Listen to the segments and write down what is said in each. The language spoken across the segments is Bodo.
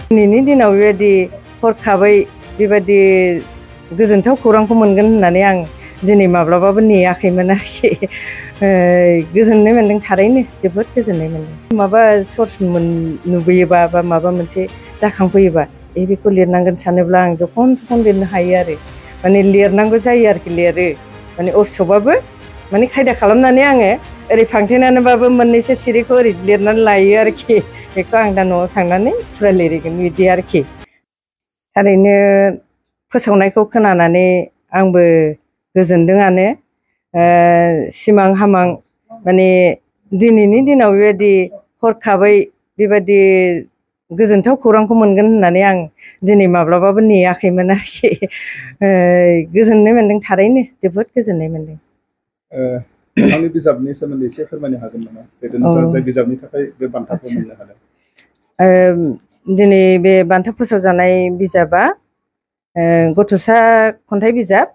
दिनैनि दिनाव बेबायदि हरखाबै बेबायदि गोजोनथाव खौरांखौ मोनगोन होननानै आं दिनै माब्लाबाबो नेयाखैमोन आरोखि। गोजोननाय मोनदों, थारैनो जोबोद गोजोननाय मोनदों। माबा सर्स नुबोयोबा बा माबा मोनसे जाखांफैयोबा बेखौ लिरनांगोन सानोब्ला आं जखन जखन लिरनो हायो आरो माने लिरनांगौ जायो आरोखि। लिरो माने अफिसावबाबो माने खायदा खालामनानै आङो ओरै फांथेनानैबाबो मोननैसो सिरिखौ ओरै लिरनानै लायो आरोखि। बेखौ आं दा न'आव थांनानै फुरा लिरहैगोन बिदि आरोखि। थारैनो फोसावनायखौ खोनानानै आंबो गोजोनदोंआनो। सिमां हामां माने दिनैनि दिनाव बेबायदि हरखाबै बेबायदि गोजोनथाव खौरांखौ मोनगोन होननानै आं दिनै माब्लाबाबो नेयाखैमोन आरोखि। गोजोननाय मोनदों, थारैनो जोबोद गोजोननाय मोनदों। नोंथांनि बिजाबनि सोमोन्दै एसे फोरमायनो हागोन नामा? नोंथाङा जाय बिजाबनि थाखाय बे बान्थाखौ मोननो हादों। दिनै बे बान्था फोसावजानाय बिजाबा गथ'सा खन्थाइ बिजाब।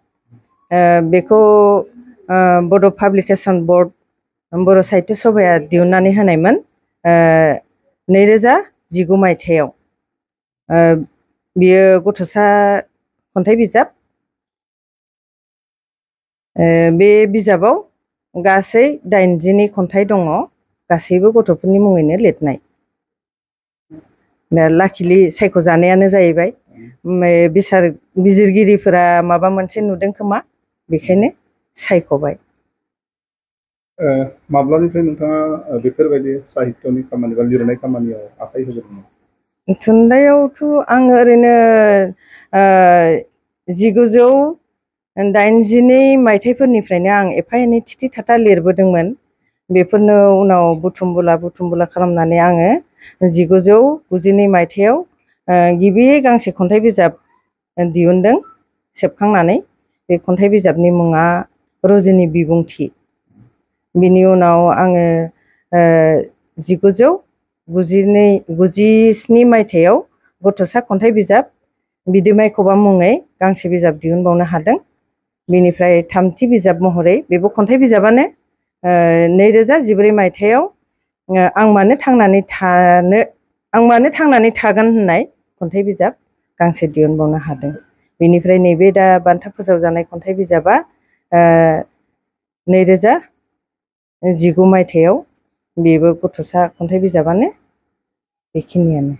बेखौ बड' पाब्लिकेसन बर्ड बर' साहित्य सभाया दिहुननानै होनायमोन 2019 मायथाइयाव। बियो गथ'सा खन्थाइ बिजाब। बे बिजाबाव गासै 80 खन्थाइ दङ, गासैबो गथ'फोरनि मुङैनो लिरनाय। दा लाकिलि सायख'जानायानो जाहैबाय बिजिरगिरिफोरा माबा मोनसे नुदों खोमा, बेखायनो सायख'बाय। माब्लानिफ्राय नोंथाङा बेफोरबायदि साहित्यनि खामानि बा लिरनाय खामानियाव आखाइ होदोंमोन? थुनलाइयावथ' आं ओरैनो 1982 मायथाइफोरनिफ्रायनो आं एफा एनै थिथि थाथा लिरबोदोंमोन। बेफोरनो उनाव बुथुम बुला खालामनानै आङो 1992 मायथाइयाव गिबि गांसे खन्थाइ बिजाब दिहुनदों सेबखांनानै। बे खन्थाइ बिजाबनि मुङा रजेनि बिबुंथि। बिनि उनाव आङो 1997 मायथाइयाव गथ'सा खन्थाइ बिजाब बिदोमाय खबाम मुङै गांसे बिजाब दिहुनबावनो हादों। बिनिफ्राय थामथि बिजाब महरै, बेबो खन्थाइ बिजाबानो, 2014 मायथाइयाव आं मानो थांनानै थागोन होननाय खन्थाइ बिजाब गांसे दिहुनबावनो हादों। बेनिफ्राय नैबे दा बान्था फोसावजानाय खन्थाइ बिजाबा 2019 मायथाइयाव, बेबो गथ'सा खन्थाइ बिजाबानो। बेखिनियानो।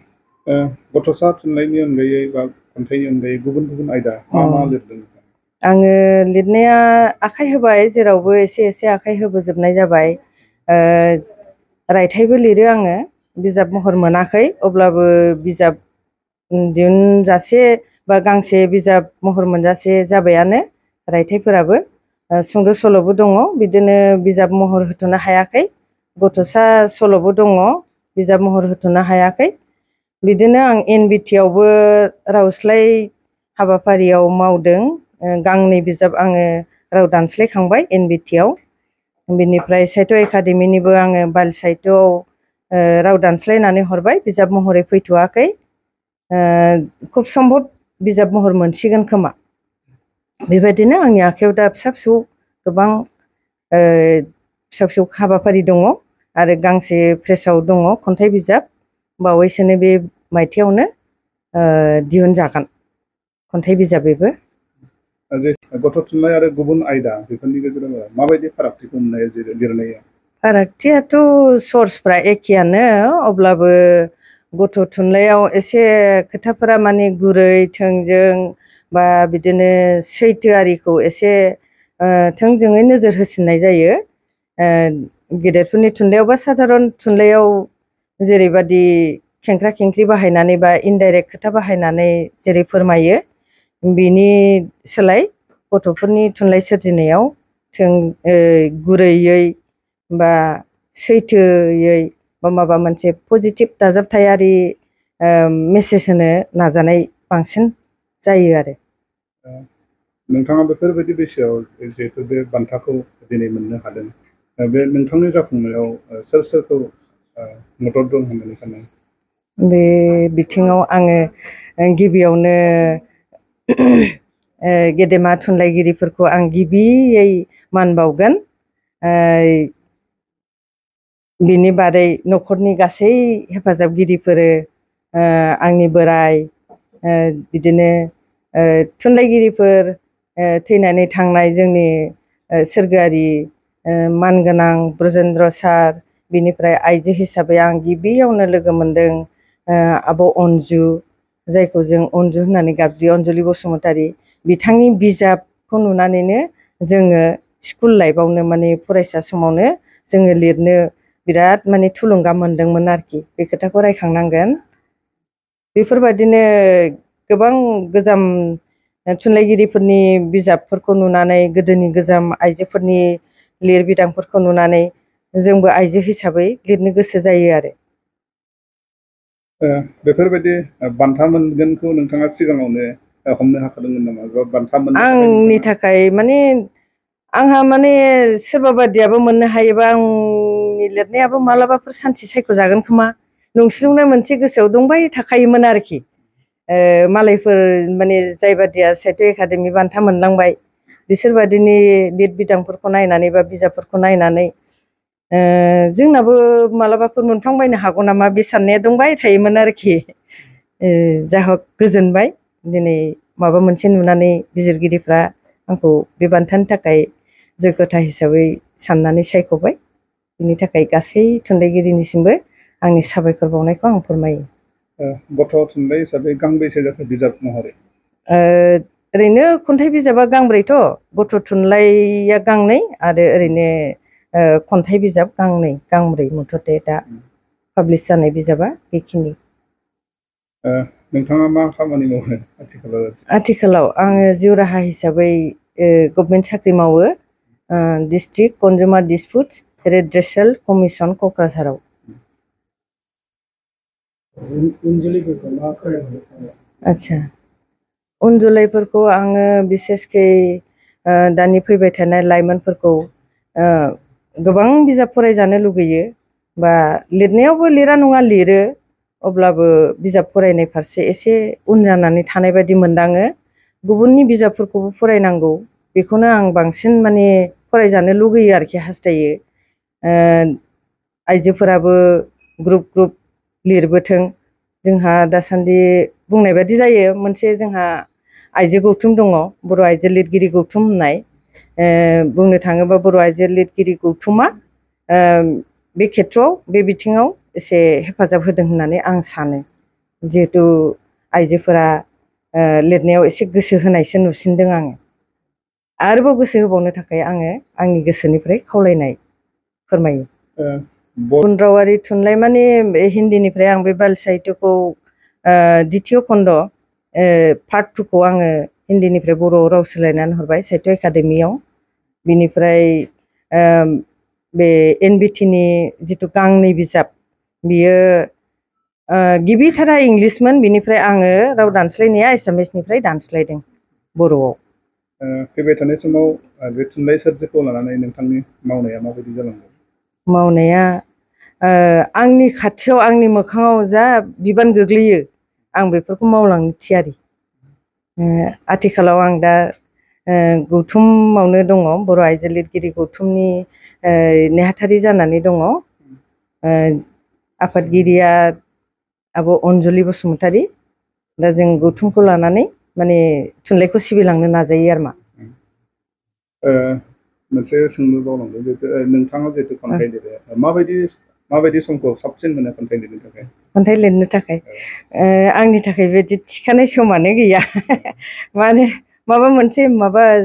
गथ'सा थुनलाइनि अनगायै बा खन्थाइनि अनगायै गुबुन गुबुन आयदा मा लिरदों? आङो लिरनाया आखाइ होबाय, जेरावबो एसे एसे आखाइ होबोजोबनाय जाबाय। रायथाइबो लिरो आङो, बिजाब महर मोनाखै, अब्लाबो बिजाब दिहुनजासे बा गांसे बिजाब महर मोनजासे जाबायानो। रायथाइफोराबो सुंद' सल'बो दङ, बिदिनो बिजाब महर होथ'नो हायाखै। गथ'सा सल'बो दङ, बिजाब महर होथ'नो हायाखै। बिदिनो आं NBT आवबो रावस्लाय हाबाफारियाव मावदों। गांनै बिजाब आङो राव दानस्लायखांबाय NBT आव। बिनिफ्राय साहित्य एकाडेमिनिबो आङो बाल साहित्यआव राव दानस्लायनानै हरबाय, बिजाब महरै फैथ'वाखै। खुब सम्भब बिजाब महर मोनसिगोन खोमा। बेबायदिनो आंनि आखायाव दा फिसा फिसौ गोबां फिसा फिसौ हाबाफारि दङ। आरो गांसे प्रेसआव दङ खन्थाइ बिजाब, बावैसोनो बे मायथाइयावनो दिहुनजागोन खन्थाइ बिजाब। बेबो गथ' थुनलाइ आरो गुबुन आयदा बेफोरनि गेजेराव माबायदि फारागथिखौ मोननाय जायो लिरनाया? फारागथियाथ' सर्सफ्रा एखेयानो, अब्लाबो गथ' थुनलाइयाव एसे खोथाफोरा माने गुरै थोंजों बा बिदिनो सैथोआरिखौ एसे थोंजोङै नोजोर होसिननाय जायो। गेदेरफोरनि थुनलाइयाव बा साधारन थुनलाइयाव जेरैबादि खेंख्रा खेंख्रि बाहायनानै बा इनडाइरेक्ट खोथा बाहायनानै जेरै फोरमायो, बिनि सोलाय गथ'फोरनि थुनलाइ सोरजिनायाव गुरैयै बा सैथोयै बा माबा मोनसे पजिटिभ दाजाबथायारि मेसेज होनो नाजानाय बांसिन जायो आरो। नोंथाङा बेफोरबायदि बैसोआव जिहेतु बे बान्थाखौ दिनै मोननो हादों, बे नोंथांनि जाफुंनायाव सोर सोरखौ मदद दं होननानै सानो? बे बिथिङाव आङो गिबियावनो गेदेमा थुनलाइगिरिफोरखौ आं गिबियै मान बावगोन। बिनि बादै न'खरनि गासै हेफाजाबगिरिफोर, आंनि बोराइ, बिदिनो थुनलाइगिरिफोर, थैनानै थांनाय जोंनि सोरगोआरि मानगोनां ब्रजेन्द्र सार, बिनिफ्राय आइजो हिसाबै आं गिबियावनो लोगो मोनदों आब' अनजु, जायखौ जों अनजु होननानै गाबज्रियो, अनजुलि बसुमतारी। बिथांनि बिजाबखौ नुनानैनो जोङो स्कुल लाइफआवनो माने फरायसा समावनो जोङो लिरनो बिराद माने थुलुंगा मोनदोंमोन आरोखि, बे खोथाखौ रायखांनांगोन। बेफोरबायदिनो गोबां गोजाम थुनलाइगिरिफोरनि बिजाबफोरखौ नुनानै, गोदोनि गोजाम आइजोफोरनि लिरबिदांफोरखौ नुनानै जोंबो आइजो हिसाबै लिरनो गोसो जायो आरो। बेफोरबायदि बान्था मोनगोनखौ नोंथाङा सिगाङावनो हमनो हाखादोंमोन नामा? बान्था मोननो थाखाय आंनि थाखाय माने आंहा माने सोरबा बादियाबो मोननो हायोबा आंनि लिरनायाबो मालाबाफोर सानसे सायख'जागोन खोमा नंस्लुंनाय मोनसे गोसोआव दंबाय थाखायोमोन आरोखि। मालायफोर माने जाय बादिया साहित्य एकाडेमि बान्था मोनलांबाय, बिसोरबादिनि लिरबिदांफोरखौ नायनानै बा बिजाबफोरखौ नायनानै जोंनाबो मालाबाफोर मोनफ्लांबायनो हागौ नामा, बे साननाया दंबाय थायोमोन आरोखि। जा हक गोजोनबाय, दिनै माबा मोनसे नुनानै बिजिरगिरिफ्रा आंखौ बे बान्थानि थाखाय जग्यता हिसाबै साननानै सायख'बाय। बिनि थाखाय गासै थुनलाइगिरिनिसिमबो आंनि साबायखर बावनायखौ आं फोरमायो। गथ' थुनलाइ हिसाबै गांबेसे जाखो बिजाब महरै? ओरैनो खन्थाइ बिजाबा गांब्रैथ', गथ' थुनलाइया गांनै, आरो ओरैनो खन्थाइ बिजाब गांब्रै मुथथे दा पाब्लिस जानाय बिजाबा बेखिनि। नोंथाङा मा खामानि मावो आथिखालाव? आथिखालाव आङो जिउ राहा हिसाबै गभर्नमेन्ट साख्रि मावो, डिस्ट्रिक्ट कनजुमार डिसपुट्स रेड्रेसेल कमिसन क'क्राझाराव। आदसा, उनजोलैफोरखौ आङो बिसेसकै दानि फैबाय थानाय लाइमोनफोरखौ गोबां बिजाब फरायजानो लुगैयो, बा लिरनायावबो लिरा नङा लिरो, अब्लाबो बिजाब फरायनाय फारसे एसे उन जानानै थानाय बायदि मोनदाङो। गुबुननि बिजाबफोरखौबो फरायनांगौ, बेखौनो आं बांसिन माने फरायजानो लुगैयो आरोखि, हास्थायो। आइजोफोराबो ग्रुप ग्रुप लिरबोथों। जोंहा दासान्दि बुंनाय बायदि जायो, मोनसे जोंहा आइजो गौथुम दङ, बर' आइजो लिरगिरि गौथुम होननाय। बुंनो थाङोबा बर' आइजो लिरगिरि गौथुमा बे खेथ्रआव, बे बिथिङाव एसे हेफाजाब होदों होननानै आं सानो। जिहेथु आइजोफोरा लिरनायाव एसे गोसो होनायसो नुसिनदों आङो। आरोबाव गोसो होबावनो थाखाय आङो आंनि गोसोनिफ्राय खावलायनाय फोरमायो। गुबुन रावारि थुनलाइ माने हिन्दीनिफ्राय आं बे बाल साहित्यखौ द्वितीय खन्ड पार्ट 2 खौ आङो हिन्दीनिफ्राय बर' राव सोलायनानै हरबाय साहित्य एकाडेमियाव। बिनिफ्राय बे NBTनि जिथु गांनै बिजाब, बियो गिबिथारा इंलिसमोन, बिनिफ्राय आङो राव दानस्लायनाया एसामिसनिफ्राय दानस्लायदों बर'आव। फैबाय थानाय समाव बे थुनलाइ सोरजिखौ लानानै नोंथांनि मावनाया माबायदि जालांगोन? मावनाया आंनि खाथियाव, आंनि मोखाङाव जा बिबान गोग्लैयो, आं बेफोरखौ मावलांनो थियारि। आथिखालाव आं दा गौथुमावनो दङ, बर' आइजो लिरगिरि गौथुमनि नेहाथारि जानानै दङ। आफादगिरिया आब' अनजुलि बसुमतारी। दा जों गौथुमखौ लानानै माने थुनलाइखौ सिबिलांनो नाजायो आरो मा। मोनसे सोंलु बावलांदों, जिहेतु नोंथाङा जिहेतु खन्थाइ लिरो, माबायदि समखौ साबसिन मोनो खन्थाइ लिरनो थाखाय? खन्थाइ लिरनो थाखाय आंनि थाखाय बिदि थिखानाय समानो गैया। माने माबा मोनसे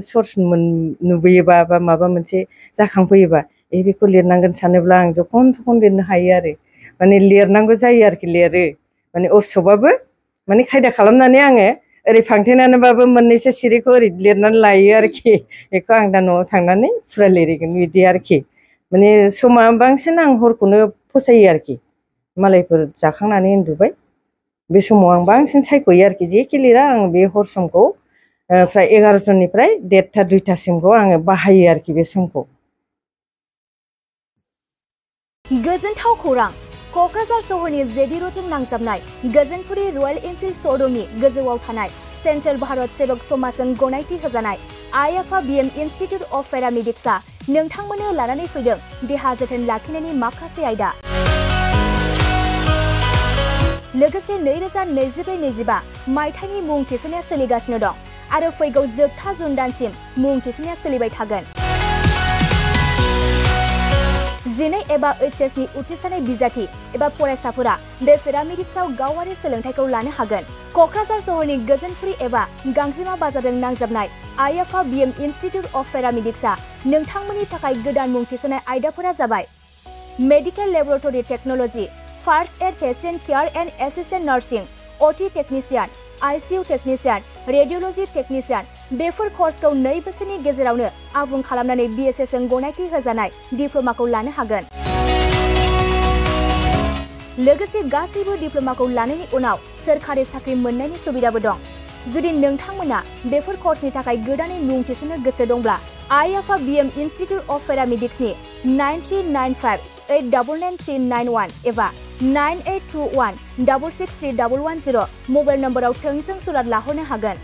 सर्स नुबोयोबा, बा माबा मोनसे जाखांफैयोबा, बेखौ लिरनांगोन सानोब्ला आं जखन थखन लिरनो हायो आरो। माने लिरनांगौ जायो आरोखि, लिरो माने अपसबाबो माने खायदा खालामनानै आङो ओरै फांथेनानैबाबो मोननैसो सिरिखौ ओरै लिरनानै लायो आरोखि। बेखौ आं दा न'आव थांनानै फुरा लिरहैगोन बिदि आरोखि। माने समा बांसिन आं हरखौनो फसायो आरोखि। मालायफोर जाखांनानै उन्दुबाय, बे समाव आं बांसिन सायख'यो आरोखि जेखि लिरा आं बे हर समखौ फ्राय 11टानिफ्राय 1:30 2टासिमखौ आङो बाहायो आरोखि बे समखौ। गोजोनथाव खौरां क'क्राझार सहरनि जेडि र'डजों नांजाबनाय गोजोनपुरी रयेल एनफिल्ड श'रुमनि गोजौआव थानाय सेन्ट्रेल भारत सेबक समाजजों गनायथि होजानाय आइ-आफा बिएम इनस्टिट्युट अफ पेरामेडिक्सआ नोंथांमोननो लानानै फैदों देहा जोथोन लाखिनायनि माखासे आयदा। लोगोसे 2024-25 मायथाइनि मुं थिसननाया सोलिगासिनो दं आरो फैगौ जोबथा जुन दानसिम मुं थिसननाया सोलिबाय थागोन। 12 एबा HS नि उथ्रिसारनाय बिजाथि एबा फरायसाफोरा बे पेरामेडिक्सआव गावारि सोलोंथाइखौ लानो हागोन। क'क्राझार सहरनि गोजोनपुरी एबा गांजेमा बाजारजों नांजाबनाय आइ-आफा बिएम इनस्टिट्युट अफ पेरामेडिक्सआ नोंथांमोननि थाखाय गोदान मुं थिसननाय आयदाफोरा जाबाय medical laboratory technology, first aid patient care and assistant nursing, OT technician, ICU technician, radiology technician. बेफोर कर्सखौ 2 बोसोरनि गेजेरावनो आबुं खालामनानै BSS जों गनायथि होजानाय डिप्ल'माखौ लानो हागोन। लोगोसे गासैबो डिप्ल'माखौ लानायनि उनाव सोरखारि साख्रि मोननायनि सुबिदाबो दं। जुदि नोंथांमोना बेफोर कर्सनि थाखाय गोदानै मुं थिसननो गोसो दंब्ला आइ-आफा बिएम इनस्टिट्युट अफ पेरामेडिक्सनि 9395 899391 एबा 9821 663110 मबाइल नम्बराव थोंजों सुलाद लाहरनो हागोन।